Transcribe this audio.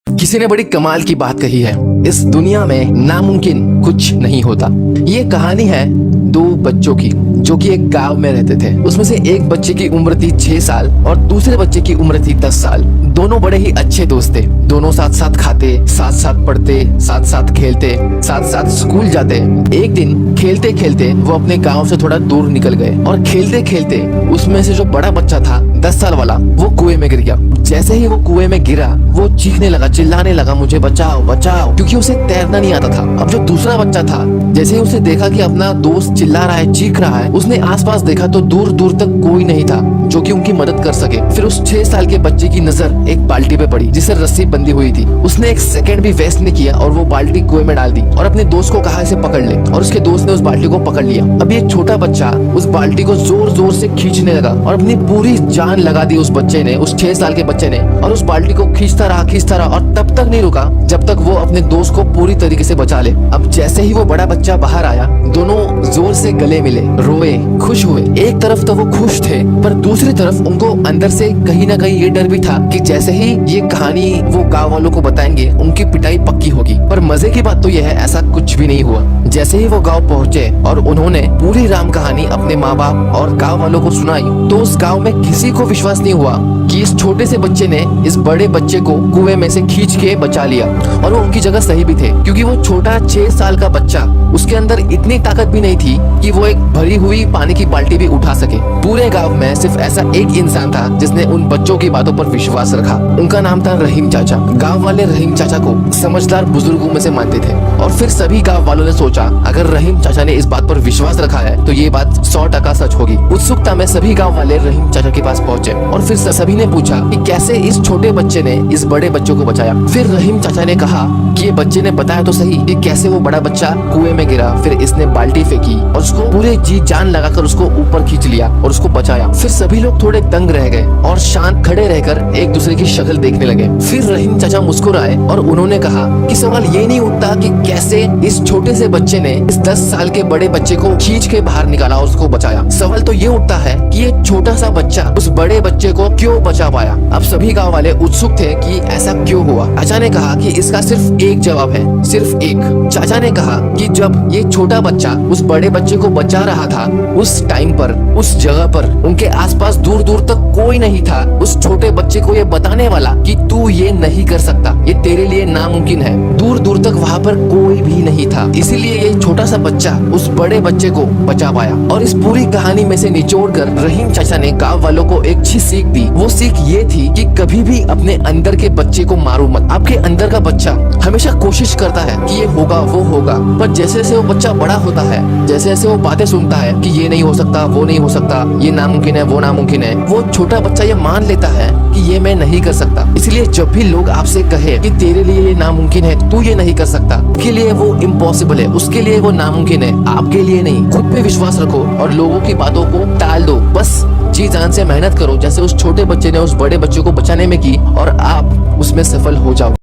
किसी ने बड़ी कमाल की बात कही है, इस दुनिया में नामुमकिन कुछ नहीं होता। ये कहानी है दो बच्चों की जो कि एक गांव में रहते थे। उसमें से एक बच्चे की उम्र थी 6 साल और दूसरे बच्चे की उम्र थी 10 साल। दोनों बड़े ही अच्छे दोस्त थे। दोनों साथ साथ खाते, साथ साथ पढ़ते, साथ साथ खेलते, साथ साथ स्कूल जाते। एक दिन खेलते खेलते वो अपने गांव से थोड़ा दूर निकल गए और खेलते खेलते उसमें से जो बड़ा बच्चा था 10 साल वाला, वो कुएं में गिर गया। जैसे ही वो कुएं में गिरा वो चीखने लगा, चिल्लाने लगा, मुझे बचाओ बचाओ, क्योंकि उसे तैरना नहीं आता था। अब जो दूसरा बच्चा था, जैसे ही उसे देखा कि अपना दोस्त चिल्ला रहा है, चीख रहा है, उसने आसपास देखा तो दूर दूर तक कोई नहीं था जो कि उनकी मदद कर सके। फिर उस 6 साल के बच्चे की नजर एक बाल्टी पे पड़ी जिसे रस्सी बंधी हुई थी। उसने एक सेकंड भी वेस्ट नहीं किया और वो बाल्टी कुएं में डाल दी और अपने दोस्त को कहा इसे पकड़ ले, और उसके दोस्त ने उस बाल्टी को पकड़ लिया। अब ये छोटा बच्चा उस बाल्टी को जोर जोर से खींचने लगा और अपनी पूरी जान लगा दी उस बच्चे ने, उस 6 साल के बच्चे ने, और उस बाल्टी को खींचता रहा और तब तक नहीं रुका जब तक वो अपने दोस्त को पूरी तरीके से बचा ले। अब जैसे ही वो बड़ा बच्चा बाहर आया, दोनों जोर से गले मिले, रोए, खुश हुए। एक तरफ तो वो खुश थे पर दूसरी तरफ उनको अंदर से कहीं ना कहीं ये डर भी था कि जैसे ही ये कहानी वो गांव वालों को बताएंगे उनकी पिटाई पक्की होगी। पर मजे की बात तो यह है, ऐसा कुछ भी नहीं हुआ। जैसे ही वो गांव पहुंचे और उन्होंने पूरी राम कहानी अपने माँ बाप और गांव वालों को सुनाई तो उस गांव में किसी को विश्वास नहीं हुआ कि इस छोटे से बच्चे ने इस बड़े बच्चे को कुएं में से खींच के बचा लिया। और वो उनकी जगह सही भी थे, क्योंकि वो छोटा 6 साल का बच्चा, उसके अंदर इतनी ताकत भी नहीं थी कि वो एक भरी हुई पानी की बाल्टी भी उठा सके। पूरे गांव में सिर्फ ऐसा एक इंसान था जिसने उन बच्चों की बातों पर विश्वास रखा। उनका नाम था रहीम चाचा। गांव वाले रहीम चाचा को समझदार बुजुर्गों में से मानते थे और फिर सभी गांव वालों ने सोचा अगर रहीम चाचा ने इस बात पर विश्वास रखा है तो ये बात 100% सच होगी। उत्सुकता में सभी गांव वाले रहीम चाचा के पास पहुंचे और फिर सभी ने पूछा कि कैसे इस छोटे बच्चे ने इस बड़े बच्चों को बचाया। फिर रहीम चाचा ने कहा कि ये बच्चे ने बताया तो सही कि कैसे वो बड़ा बच्चा कुएं में गिरा, फिर इसने बाल्टी फेंकी और उसको पूरे जी जान लगाकर उसको ऊपर खींच लिया और उसको बचाया। फिर सभी लोग थोड़े दंग रह गए और शांत खड़े रहकर एक दूसरे की शक्ल देखने लगे। फिर रहीम चाचा मुस्कुराए और उन्होंने कहा कि सवाल ये नहीं उठता कि कैसे इस छोटे से बच्चे ने इस 10 साल के बड़े बच्चे को खींच के बाहर निकाला और उसको बचाया। सवाल तो ये उठता है कि ये छोटा सा बच्चा उस बड़े बच्चे को क्यों बचा पाया। अब सभी गांव वाले उत्सुक थे कि ऐसा क्यों हुआ। चाचा ने कहा कि इसका सिर्फ एक जवाब है, सिर्फ एक। चाचा ने कहा कि जब ये छोटा बच्चा उस बड़े बच्चे को बचा रहा था, उस टाइम पर, उस जगह पर उनके आसपास दूर दूर तक कोई नहीं था उस छोटे बच्चे को ये बताने वाला कि तू ये नहीं कर सकता, ये तेरे लिए नामुमकिन है। दूर दूर तक वहाँ पर कोई भी नहीं था, इसीलिए ये छोटा सा बच्चा उस बड़े बच्चे को बचा पाया। और इस पूरी कहानी में से निचोड़कर रहीम चाचा ने गांव वालों को एक अच्छी सीख दी। वो सीख ये थी कि कभी भी अपने अंदर के बच्चे को मारो मत। आपके अंदर का बच्चा हमेशा कोशिश करता है कि ये होगा वो होगा, पर जैसे जैसे वो बच्चा बड़ा होता है, जैसे जैसे वो बातें सुनता है कि ये नहीं हो सकता, वो नहीं हो सकता, ये नामुमकिन है, वो नामुमकिन है, वो छोटा बच्चा ये मान लेता है कि ये मैं नहीं कर सकता। इसलिए जब भी लोग आपसे कहे कि तेरे लिए ये नामुमकिन है, तू ये नहीं कर सकता, उसके लिए वो इम्पॉसिबल है, उसके लिए वो नामुमकिन है, आपके लिए नहीं। खुद पे विश्वास रखो और लोगों की बातों को टाल दो। बस जी जान से मेहनत करो जैसे उस छोटे बच्चे ने उस बड़े बच्चे को बचाने में की और आप उसमें सफल हो जाओ।